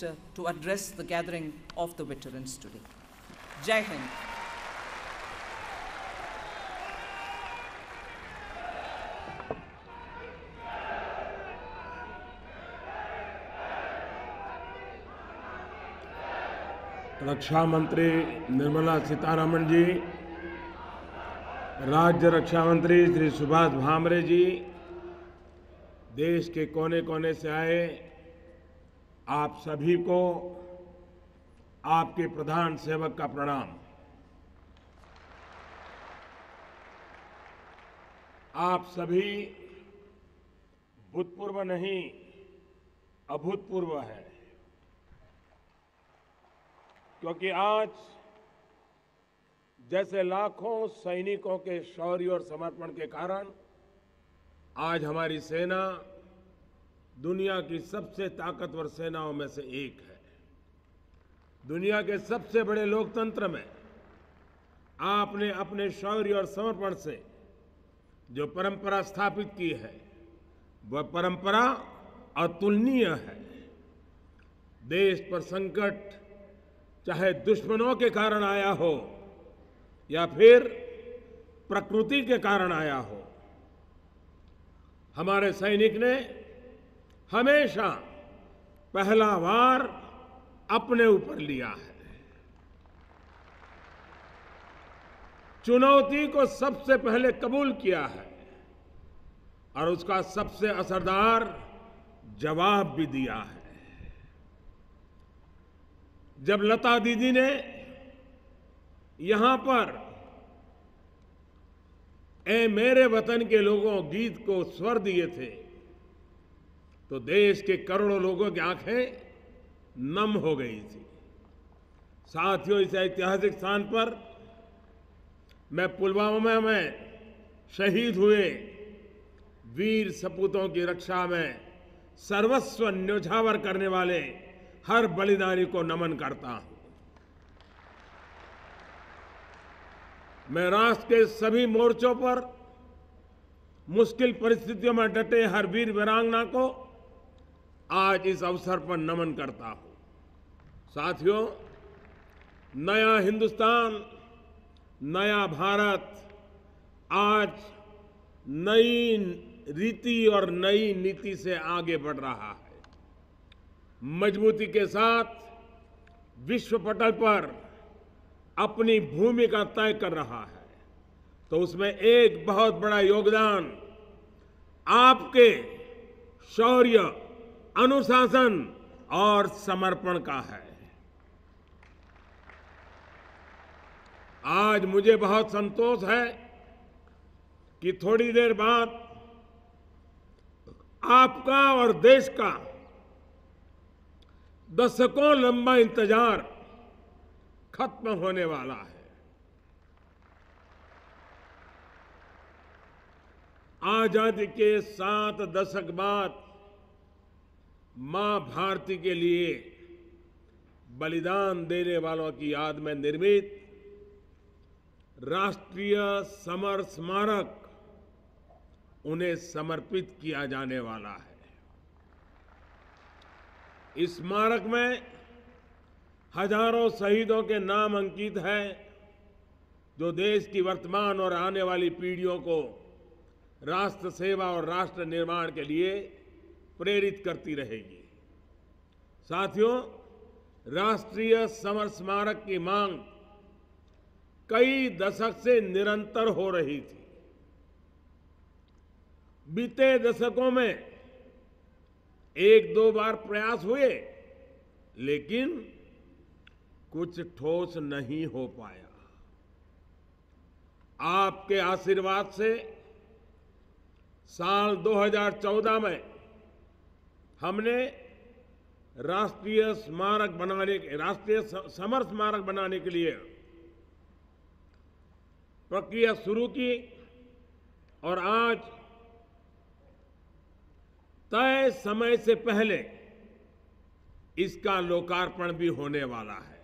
to address the gathering of the veterans today. Jai Hind. रक्षा मंत्री निर्मला सीतारमण जी, राज्य रक्षा मंत्री श्री सुभाष भामरे जी, देश के कोने कोने से आए आप सभी को आपके प्रधान सेवक का प्रणाम। आप सभी भूतपूर्व नहीं अभूतपूर्व है, क्योंकि आज जैसे लाखों सैनिकों के शौर्य और समर्पण के कारण आज हमारी सेना दुनिया की सबसे ताकतवर सेनाओं में से एक है। दुनिया के सबसे बड़े लोकतंत्र में आपने अपने शौर्य और समर्पण से जो परंपरा स्थापित की है, वह परंपरा अतुलनीय है। देश पर संकट चाहे दुश्मनों के कारण आया हो या फिर प्रकृति के कारण आया हो, हमारे सैनिक ने हमेशा पहला वार अपने ऊपर लिया है। चुनौती को सबसे पहले कबूल किया है और उसका सबसे असरदार जवाब भी दिया है। जब लता दीदी ने यहां पर ए मेरे वतन के लोगों गीत को स्वर दिए थे, तो देश के करोड़ों लोगों की आंखें नम हो गई थी। साथियों, इस ऐतिहासिक स्थान पर मैं पुलवामा में शहीद हुए वीर सपूतों की रक्षा में सर्वस्व न्योछावर करने वाले हर बलिदानी को नमन करता हूं। मैं राष्ट्र के सभी मोर्चों पर मुश्किल परिस्थितियों में डटे हर वीर वीरांगना को आज इस अवसर पर नमन करता हूं। साथियों, नया हिंदुस्तान, नया भारत आज नई रीति और नई नीति से आगे बढ़ रहा है। मजबूती के साथ विश्व पटल पर अपनी भूमिका तय कर रहा है, तो उसमें एक बहुत बड़ा योगदान आपके शौर्य, अनुशासन और समर्पण का है। आज मुझे बहुत संतोष है कि थोड़ी देर बाद आपका और देश का दशकों लंबा इंतजार खत्म होने वाला है। आजादी के 7 दशक बाद मां भारती के लिए बलिदान देने वालों की याद में निर्मित राष्ट्रीय समर स्मारक उन्हें समर्पित किया जाने वाला है। इस स्मारक में हजारों शहीदों के नाम अंकित है, जो देश की वर्तमान और आने वाली पीढ़ियों को राष्ट्र सेवा और राष्ट्र निर्माण के लिए प्रेरित करती रहेगी। साथियों, राष्ट्रीय समर स्मारक की मांग कई दशक से निरंतर हो रही थी। बीते दशकों में 1-2 बार प्रयास हुए, लेकिन कुछ ठोस नहीं हो पाया। आपके आशीर्वाद से साल 2014 में हमने राष्ट्रीय समर स्मारक बनाने के लिए प्रक्रिया शुरू की और आज तय समय से पहले इसका लोकार्पण भी होने वाला है।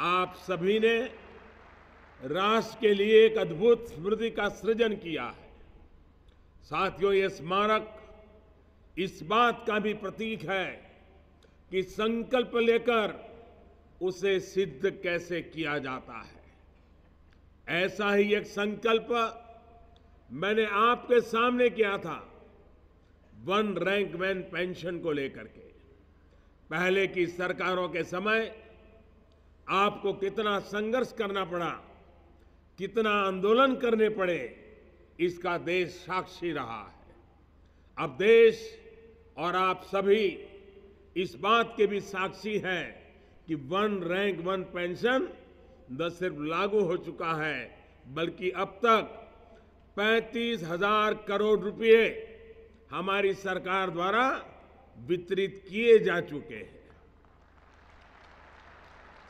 आप सभी ने राष्ट्र के लिए एक अद्भुत स्मृति का सृजन किया है। साथियों, ये स्मारक इस बात का भी प्रतीक है कि संकल्प लेकर उसे सिद्ध कैसे किया जाता है। ऐसा ही एक संकल्प मैंने आपके सामने किया था वन रैंक मैन पेंशन को लेकर के। पहले की सरकारों के समय आपको कितना संघर्ष करना पड़ा, कितना आंदोलन करने पड़े, इसका देश साक्षी रहा है। अब देश और आप सभी इस बात के भी साक्षी हैं कि वन रैंक वन पेंशन न सिर्फ लागू हो चुका है, बल्कि अब तक 35,000 करोड़ रुपए हमारी सरकार द्वारा वितरित किए जा चुके हैं।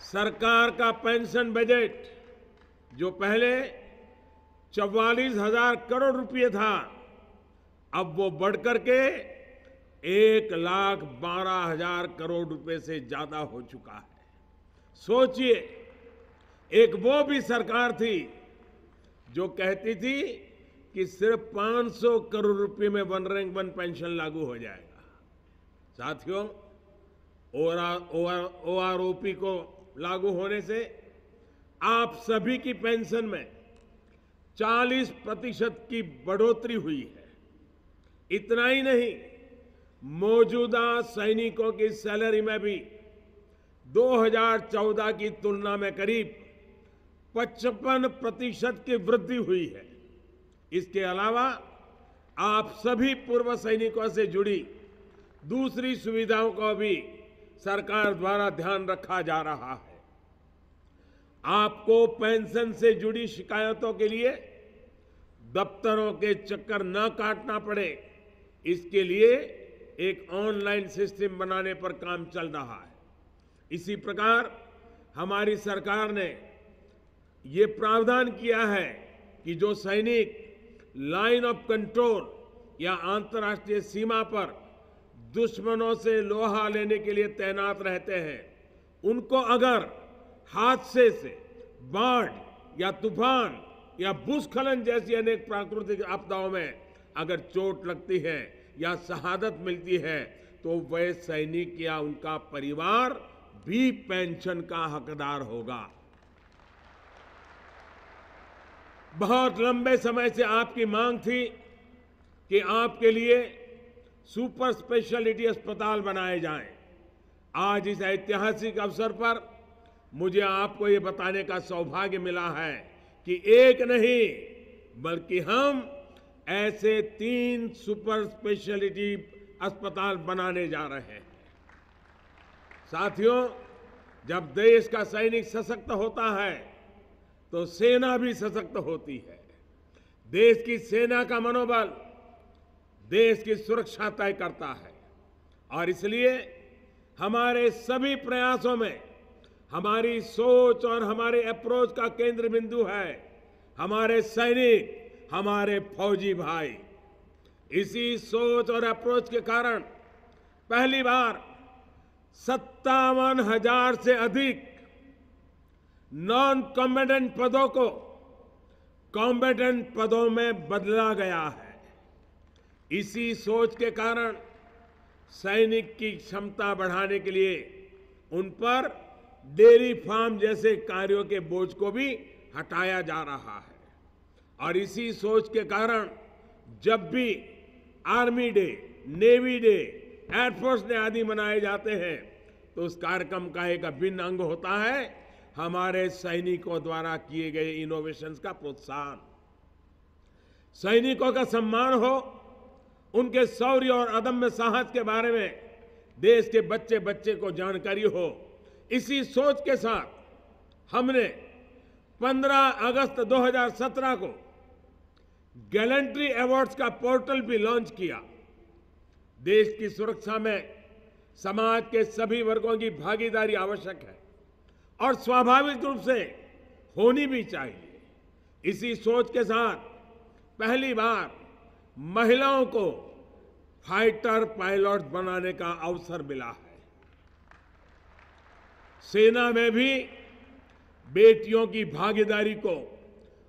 सरकार का पेंशन बजट जो पहले 44,000 करोड़ रुपए था, अब वो बढ़कर के 1,12,000 करोड़ रुपए से ज्यादा हो चुका है। सोचिए, एक वो भी सरकार थी जो कहती थी कि सिर्फ 500 करोड़ रुपए में वन रैंक वन पेंशन लागू हो जाएगा। साथियों, ओआरओपी को लागू होने से आप सभी की पेंशन में 40% की बढ़ोतरी हुई है। इतना ही नहीं, मौजूदा सैनिकों की सैलरी में भी 2014 की तुलना में करीब 55% की वृद्धि हुई है। इसके अलावा आप सभी पूर्व सैनिकों से जुड़ी दूसरी सुविधाओं का भी सरकार द्वारा ध्यान रखा जा रहा है। आपको पेंशन से जुड़ी शिकायतों के लिए दफ्तरों के चक्कर न काटना पड़े, इसके लिए एक ऑनलाइन सिस्टम बनाने पर काम चल रहा है। इसी प्रकार हमारी सरकार ने ये प्रावधान किया है कि जो सैनिक लाइन ऑफ कंट्रोल या अंतर्राष्ट्रीय सीमा पर दुश्मनों से लोहा लेने के लिए तैनात रहते हैं, उनको अगर हादसे से, बाढ़ या तूफान या भूस्खलन जैसी अनेक प्राकृतिक आपदाओं में अगर चोट लगती है या शहादत मिलती है, तो वह सैनिक या उनका परिवार भी पेंशन का हकदार होगा। बहुत लंबे समय से आपकी मांग थी कि आपके लिए सुपर स्पेशलिटी अस्पताल बनाए जाएं। आज इस ऐतिहासिक अवसर पर मुझे आपको ये बताने का सौभाग्य मिला है कि एक नहीं बल्कि हम ऐसे 3 सुपर स्पेशलिटी अस्पताल बनाने जा रहे हैं। साथियों, जब देश का सैनिक सशक्त होता है तो सेना भी सशक्त होती है। देश की सेना का मनोबल देश की सुरक्षा तय करता है और इसलिए हमारे सभी प्रयासों में हमारी सोच और हमारे अप्रोच का केंद्र बिंदु है हमारे सैनिक, हमारे फौजी भाई। इसी सोच और अप्रोच के कारण पहली बार 57,000 से अधिक नॉन कॉम्बेटेंट पदों को कॉम्बेटेंट पदों में बदला गया है। इसी सोच के कारण सैनिक की क्षमता बढ़ाने के लिए उन पर डेयरी फार्म जैसे कार्यों के बोझ को भी हटाया जा रहा है। और इसी सोच के कारण जब भी army day, navy day, air force day आदि मनाए जाते हैं तो उस कार्यक्रम का एक अभिन्न अंग होता है हमारे सैनिकों द्वारा किए गए इनोवेशंस का प्रोत्साहन। सैनिकों का सम्मान हो, उनके शौर्य और अदम्य साहस के बारे में देश के बच्चे बच्चे को जानकारी हो, इसी सोच के साथ हमने 15 अगस्त 2017 को गैलेंट्री अवार्ड्स का पोर्टल भी लॉन्च किया। देश की सुरक्षा में समाज के सभी वर्गों की भागीदारी आवश्यक है और स्वाभाविक रूप से होनी भी चाहिए। इसी सोच के साथ पहली बार महिलाओं को फाइटर पायलट बनाने का अवसर मिला है। सेना में भी बेटियों की भागीदारी को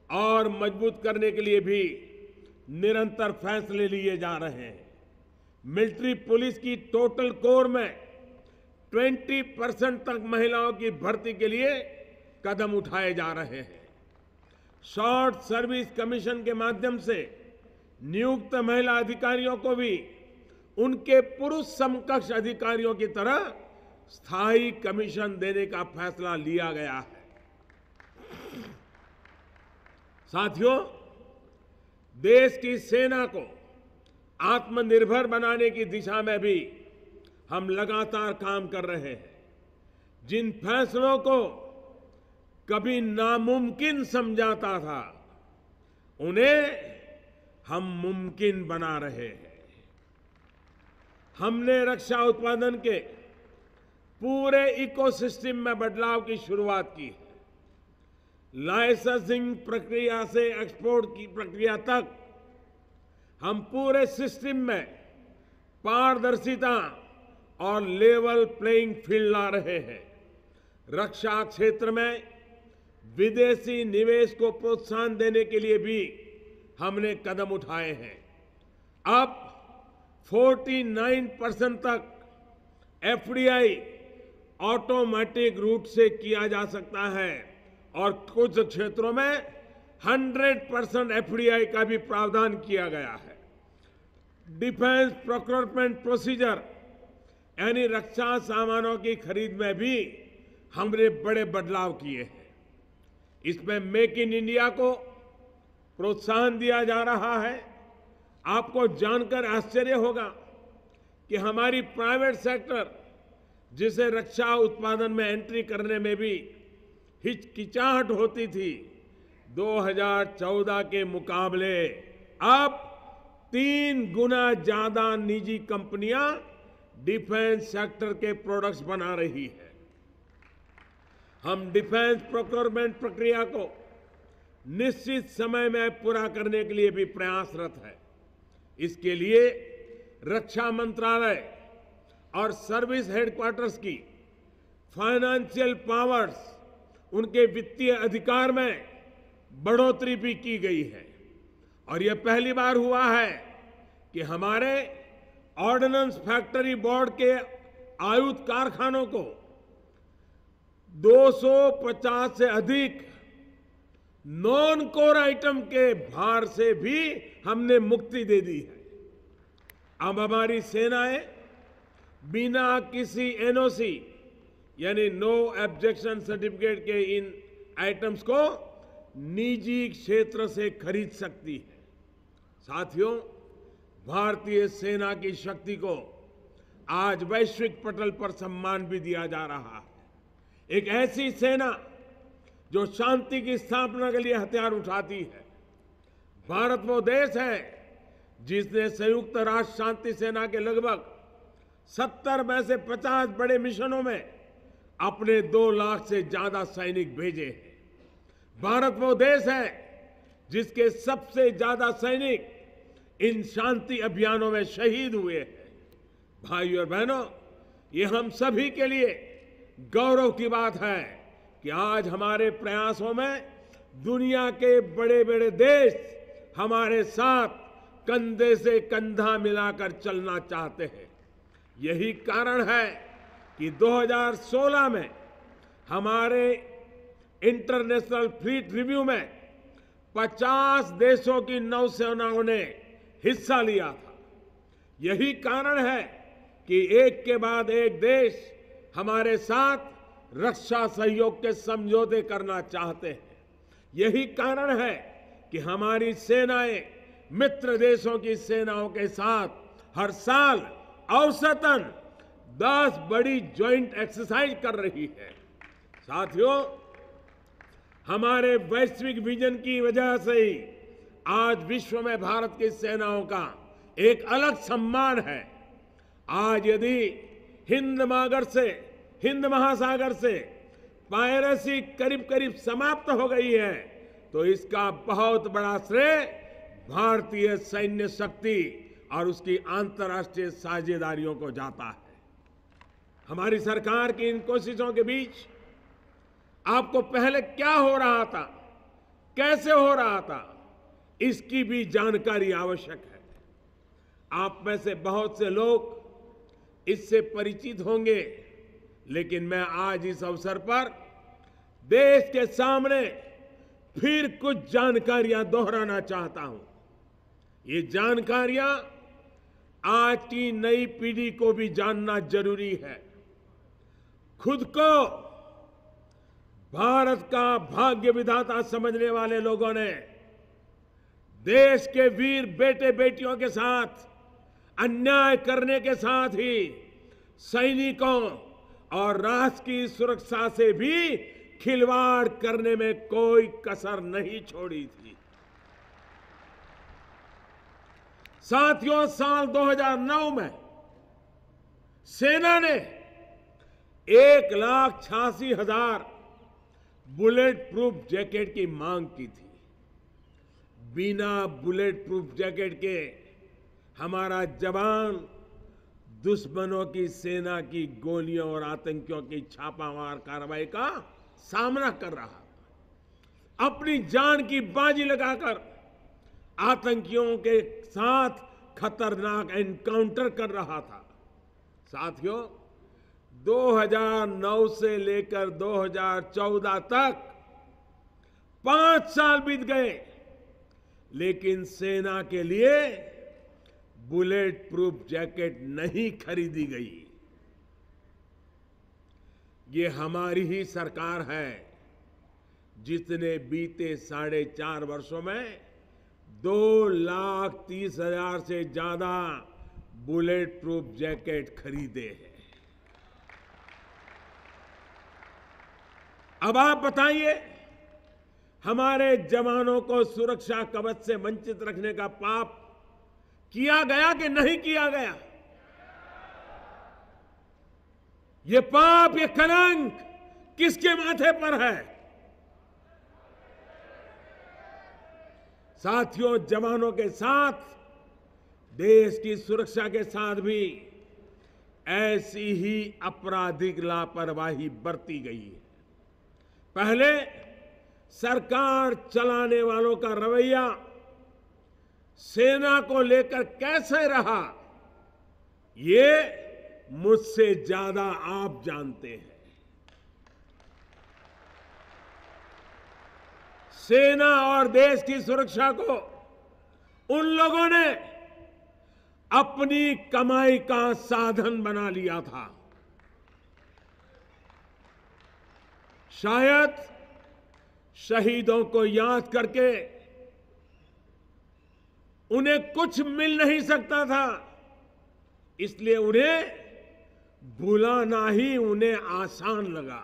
और मजबूत करने के लिए भी निरंतर फैसले लिए जा रहे हैं। मिलिट्री पुलिस की टोटल कोर में 20% तक महिलाओं की भर्ती के लिए कदम उठाए जा रहे हैं। शॉर्ट सर्विस कमीशन के माध्यम से नियुक्त महिला अधिकारियों को भी उनके पुरुष समकक्ष अधिकारियों की तरह स्थायी कमीशन देने का फैसला लिया गया है। साथियों, देश की सेना को आत्मनिर्भर बनाने की दिशा में भी हम लगातार काम कर रहे हैं। जिन फैसलों को कभी नामुमकिन समझाता था, उन्हें हम मुमकिन बना रहे हैं। हमने रक्षा उत्पादन के पूरे इकोसिस्टम में बदलाव की शुरुआत की है। लाइसेंसिंग प्रक्रिया से एक्सपोर्ट की प्रक्रिया तक हम पूरे सिस्टम में पारदर्शिता और लेवल प्लेइंग फील्ड ला रहे हैं। रक्षा क्षेत्र में विदेशी निवेश को प्रोत्साहन देने के लिए भी हमने कदम उठाए हैं। अब 49% तक एफडीआई ऑटोमेटिक रूट से किया जा सकता है और कुछ क्षेत्रों में 100% एफडीआई का भी प्रावधान किया गया है। डिफेंस प्रोक्योरमेंट प्रोसीजर यानी रक्षा सामानों की खरीद में भी हमने बड़े बदलाव किए हैं। इसमें मेक इन इंडिया को प्रोत्साहन दिया जा रहा है। आपको जानकर आश्चर्य होगा कि हमारी प्राइवेट सेक्टर, जिसे रक्षा उत्पादन में एंट्री करने में भी हिचकिचाहट होती थी, 2014 के मुकाबले अब 3 गुना ज्यादा निजी कंपनियां डिफेंस सेक्टर के प्रोडक्ट्स बना रही है। हम डिफेंस प्रोक्योरमेंट प्रक्रिया को निश्चित समय में पूरा करने के लिए भी प्रयासरत है। इसके लिए रक्षा मंत्रालय और सर्विस हेडक्वार्टर्स की फाइनेंशियल पावर्स, उनके वित्तीय अधिकार में बढ़ोतरी भी की गई है। और यह पहली बार हुआ है कि हमारे ऑर्डिनेंस फैक्ट्री बोर्ड के आयुध कारखानों को 250 से अधिक नॉन कोर आइटम के भार से भी हमने मुक्ति दे दी है। अब हमारी सेनाएं बिना किसी एनओसी यानी नो ऑब्जेक्शन सर्टिफिकेट के इन आइटम्स को निजी क्षेत्र से खरीद सकती है। साथियों, भारतीय सेना की शक्ति को आज वैश्विक पटल पर सम्मान भी दिया जा रहा है। एक ऐसी सेना जो शांति की स्थापना के लिए हथियार उठाती है। भारत वो देश है जिसने संयुक्त राष्ट्र शांति सेना के लगभग 70 में से 50 बड़े मिशनों में अपने 2 लाख से ज्यादा सैनिक भेजे हैं। भारत वो देश है जिसके सबसे ज्यादा सैनिक इन शांति अभियानों में शहीद हुए हैं। भाइयों और बहनों, ये हम सभी के लिए गौरव की बात है कि आज हमारे प्रयासों में दुनिया के बड़े बड़े देश हमारे साथ कंधे से कंधा मिलाकर चलना चाहते हैं। यही कारण है कि 2016 में हमारे इंटरनेशनल फ्लीट रिव्यू में 50 देशों की नौसेनाओं ने हिस्सा लिया था। यही कारण है कि एक के बाद एक देश हमारे साथ रक्षा सहयोग के समझौते करना चाहते हैं। यही कारण है कि हमारी सेनाएं मित्र देशों की सेनाओं के साथ हर साल औसतन 10 बड़ी ज्वाइंट एक्सरसाइज कर रही है। साथियों, हमारे वैश्विक विजन की वजह से ही आज विश्व में भारत की सेनाओं का एक अलग सम्मान है। आज यदि हिंद महासागर से पायरेसी करीब करीब समाप्त हो गई है, तो इसका बहुत बड़ा श्रेय भारतीय सैन्य शक्ति और उसकी अंतर्राष्ट्रीय साझेदारियों को जाता है। हमारी सरकार की इन कोशिशों के बीच आपको पहले क्या हो रहा था, कैसे हो रहा था, इसकी भी जानकारी आवश्यक है। आप में से बहुत से लोग इससे परिचित होंगे लेकिन मैं आज इस अवसर पर देश के सामने फिर कुछ जानकारियां दोहराना चाहता हूं। ये जानकारियां आज की नई पीढ़ी को भी जानना जरूरी है। खुद को भारत का भाग्य विधाता समझने वाले लोगों ने देश के वीर बेटे बेटियों के साथ अन्याय करने के साथ ही सैनिकों और राष्ट्र की सुरक्षा से भी खिलवाड़ करने में कोई कसर नहीं छोड़ी थी। साथियों, साल 2009 में सेना ने 1,86,000 बुलेट प्रूफ जैकेट की मांग की थी। बिना बुलेट प्रूफ जैकेट के हमारा जवान दुश्मनों की सेना की गोलियों और आतंकियों की छापामार कार्रवाई का सामना कर रहा था। अपनी जान की बाजी लगाकर आतंकियों के साथ खतरनाक एनकाउंटर कर रहा था। साथियों, 2009 से लेकर 2014 तक 5 साल बीत गए, लेकिन सेना के लिए बुलेट प्रूफ जैकेट नहीं खरीदी गई। ये हमारी ही सरकार है जिसने बीते 4.5 वर्षों में 2,30,000 से ज्यादा बुलेट प्रूफ जैकेट खरीदे हैं। अब आप बताइए, हमारे जवानों को सुरक्षा कवच से वंचित रखने का पाप किया गया कि नहीं किया गया? ये पाप, ये कलंक किसके माथे पर है? साथियों, जवानों के साथ देश की सुरक्षा के साथ भी ऐसी ही आपराधिक लापरवाही बरती गई है। पहले सरकार चलाने वालों का रवैया सेना को लेकर कैसे रहा, ये मुझसे ज्यादा आप जानते हैं। सेना और देश की सुरक्षा को उन लोगों ने अपनी कमाई का साधन बना लिया था। शायद शहीदों को याद करके उन्हें कुछ मिल नहीं सकता था, इसलिए उन्हें भुलाना ही उन्हें आसान लगा।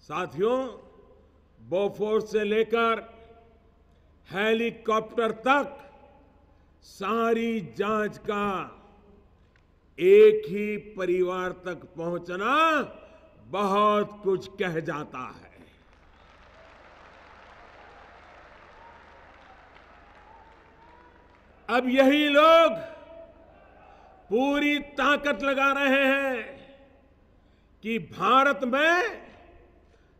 साथियों, बोफोर्स से लेकर हेलीकॉप्टर तक सारी जांच का एक ही परिवार तक पहुंचना बहुत कुछ कह जाता है। अब यही लोग पूरी ताकत लगा रहे हैं कि भारत में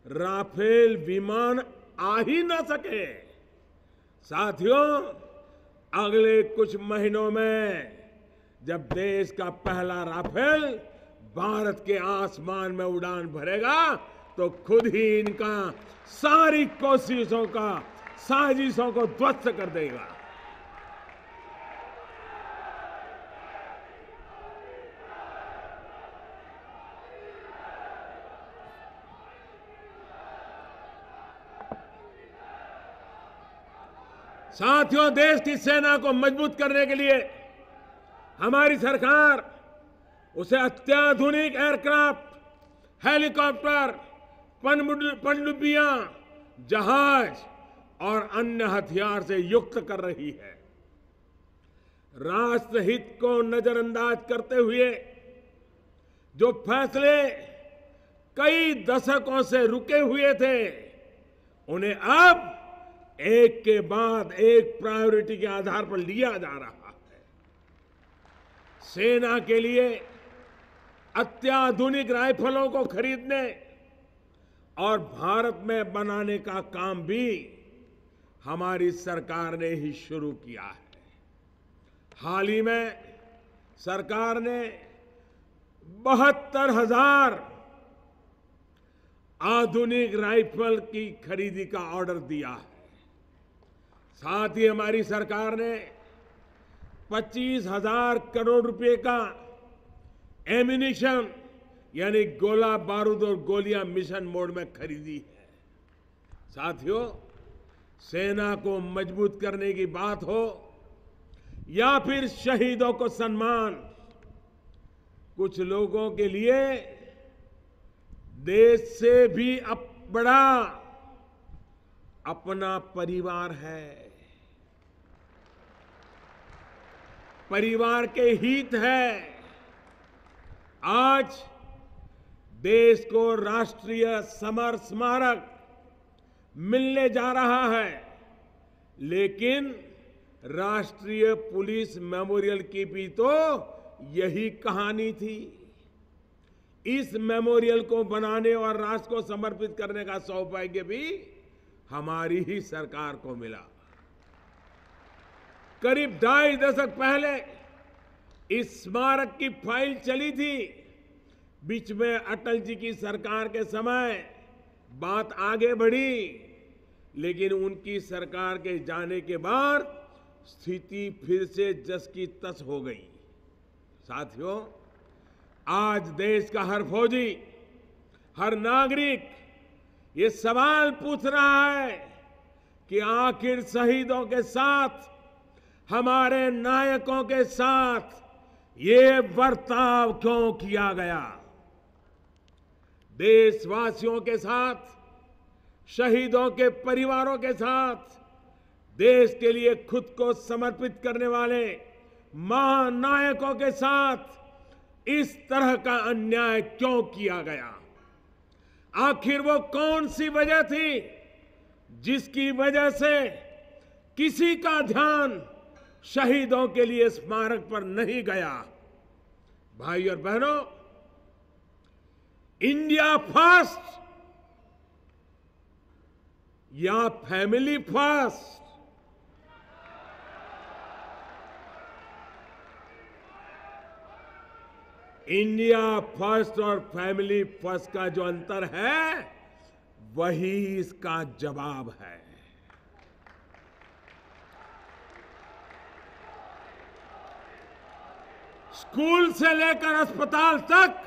राफेल विमान आ ही ना सके। साथियों, अगले कुछ महीनों में जब देश का पहला राफेल भारत के आसमान में उड़ान भरेगा तो खुद ही इनका सारी कोशिशों का, साजिशों को ध्वस्त कर देगा। साथियों, देश की सेना को मजबूत करने के लिए हमारी सरकार उसे अत्याधुनिक एयरक्राफ्ट, हेलीकॉप्टर, पनडुब्बियां, जहाज और अन्य हथियार से युक्त कर रही है। राष्ट्रहित को नजरअंदाज करते हुए जो फैसले कई दशकों से रुके हुए थे, उन्हें अब एक के बाद एक प्रायोरिटी के आधार पर लिया जा रहा है। सेना के लिए अत्याधुनिक राइफलों को खरीदने और भारत में बनाने का काम भी हमारी सरकार ने ही शुरू किया है। हाल ही में सरकार ने 72,000 आधुनिक राइफल की खरीदी का ऑर्डर दिया है। साथ ही हमारी सरकार ने 25,000 करोड़ रुपए का एम्यूनिशन यानी गोला बारूद और गोलियां मिशन मोड में खरीदी है। साथियों, सेना को मजबूत करने की बात हो या फिर शहीदों को सम्मान, कुछ लोगों के लिए देश से भी बड़ा अपना परिवार है। परिवार के हित है। आज देश को राष्ट्रीय समर स्मारक मिलने जा रहा है, लेकिन राष्ट्रीय पुलिस मेमोरियल की भी तो यही कहानी थी। इस मेमोरियल को बनाने और राष्ट्र को समर्पित करने का सौभाग्य भी हमारी ही सरकार को मिला। करीब 2.5 दशक पहले इस स्मारक की फाइल चली थी। बीच में अटल जी की सरकार के समय बात आगे बढ़ी, लेकिन उनकी सरकार के जाने के बाद स्थिति फिर से जस की तस हो गई। साथियों, आज देश का हर फौजी, हर नागरिक ये सवाल पूछ रहा है कि आखिर शहीदों के साथ, हमारे नायकों के साथ ये बर्ताव क्यों किया गया। देशवासियों के साथ, शहीदों के परिवारों के साथ, देश के लिए खुद को समर्पित करने वाले महानायकों के साथ इस तरह का अन्याय क्यों किया गया। आखिर वो कौन सी वजह थी जिसकी वजह से किसी का ध्यान शहीदों के लिए स्मारक पर नहीं गया। भाई और बहनों, इंडिया फर्स्ट या फैमिली फर्स्ट, इंडिया फर्स्ट और फैमिली फर्स्ट का जो अंतर है, वही इसका जवाब है। स्कूल से लेकर अस्पताल तक,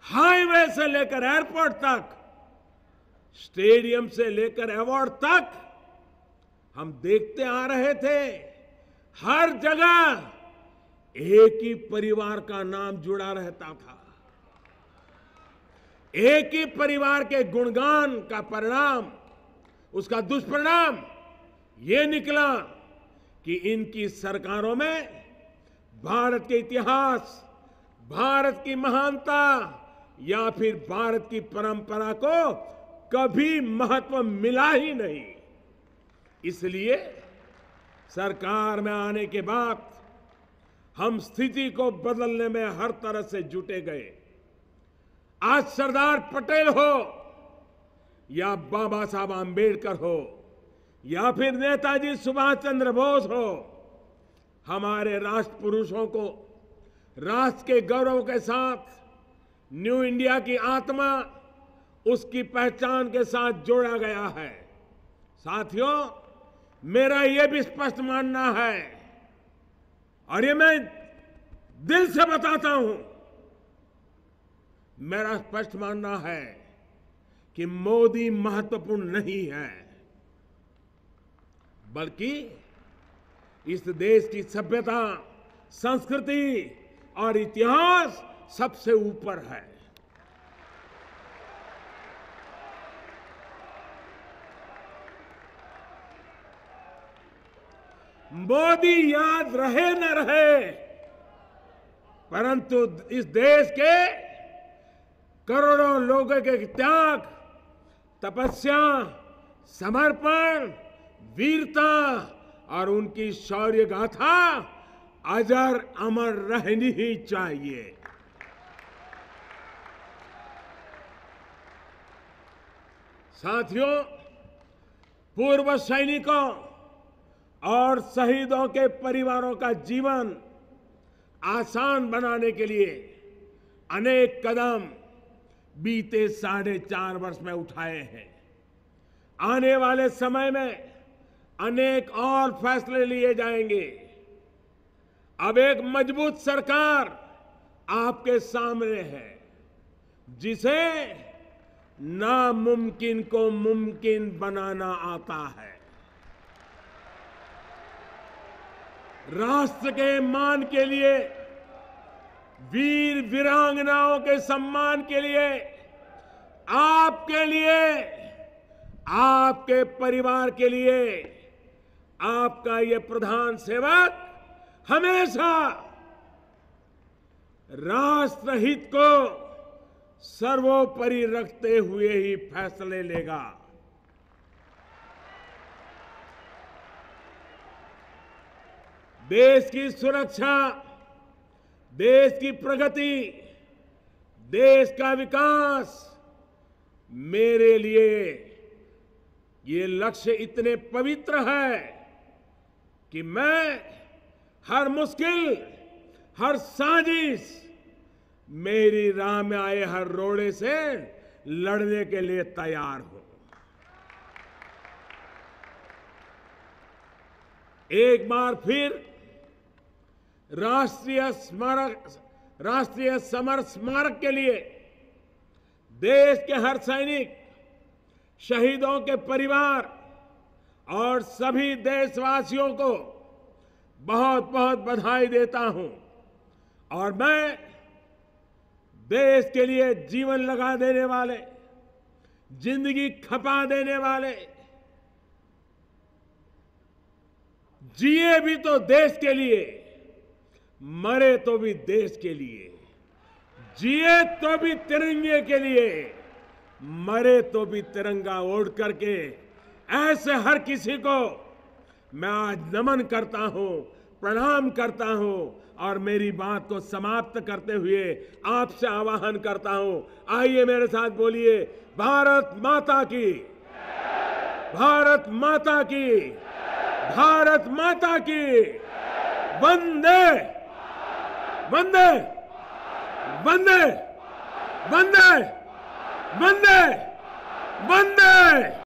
हाईवे से लेकर एयरपोर्ट तक, स्टेडियम से लेकर अवार्ड तक, हम देखते आ रहे थे हर जगह एक ही परिवार का नाम जुड़ा रहता था। एक ही परिवार के गुणगान का परिणाम, उसका दुष्परिणाम ये निकला कि इनकी सरकारों में भारत के इतिहास, भारत की महानता या फिर भारत की परंपरा को कभी महत्व मिला ही नहीं। इसलिए सरकार में आने के बाद हम स्थिति को बदलने में हर तरह से जुटे गए। आज सरदार पटेल हो या बाबा साहब आंबेडकर हो या फिर नेताजी सुभाष चंद्र बोस हो, हमारे राष्ट्र पुरुषों को राष्ट्र के गौरव के साथ, न्यू इंडिया की आत्मा, उसकी पहचान के साथ जोड़ा गया है। साथियों, मेरा यह भी स्पष्ट मानना है और ये मैं दिल से बताता हूं, मेरा स्पष्ट मानना है कि मोदी महत्वपूर्ण नहीं है, बल्कि इस देश की सभ्यता, संस्कृति और इतिहास सबसे ऊपर है। मोदी याद रहे न रहे, परंतु इस देश के करोड़ों लोगों के त्याग, तपस्या, समर्पण, वीरता और उनकी शौर्य गाथा अजर अमर रहनी ही चाहिए। साथियों, पूर्व सैनिकों और शहीदों के परिवारों का जीवन आसान बनाने के लिए अनेक कदम बीते 4.5 वर्ष में उठाए हैं। आने वाले समय में अनेक और फैसले लिए जाएंगे। अब एक मजबूत सरकार आपके सामने है, जिसे नामुमकिन को मुमकिन बनाना आता है। राष्ट्र के मान के लिए, वीर वीरांगनाओं के सम्मान के लिए, आपके लिए, आपके परिवार के लिए, आपका ये प्रधान सेवक हमेशा राष्ट्रहित को सर्वोपरि रखते हुए ही फैसले लेगा। देश की सुरक्षा, देश की प्रगति, देश का विकास, मेरे लिए ये लक्ष्य इतने पवित्र है कि मैं हर मुश्किल, हर साजिश, मेरी राह में आए हर रोड़े से लड़ने के लिए तैयार हूं। एक बार फिर राष्ट्रीय समर स्मारक के लिए देश के हर सैनिक, शहीदों के परिवार और सभी देशवासियों को बहुत बहुत बधाई देता हूं। और मैं देश के लिए जीवन लगा देने वाले, जिंदगी खपा देने वाले, जिए भी तो देश के लिए, मरे तो भी देश के लिए, जिए तो भी तिरंगे के लिए, मरे तो भी तिरंगा ओढ़ करके, ऐसे हर किसी को मैं आज नमन करता हूं, प्रणाम करता हूं और मेरी बात को समाप्त करते हुए आपसे आह्वान करता हूं, आइए मेरे साथ बोलिए, भारत माता की, भारत माता की, भारत माता की, वंदे वंदे वंदे वंदे वंदे वंदे।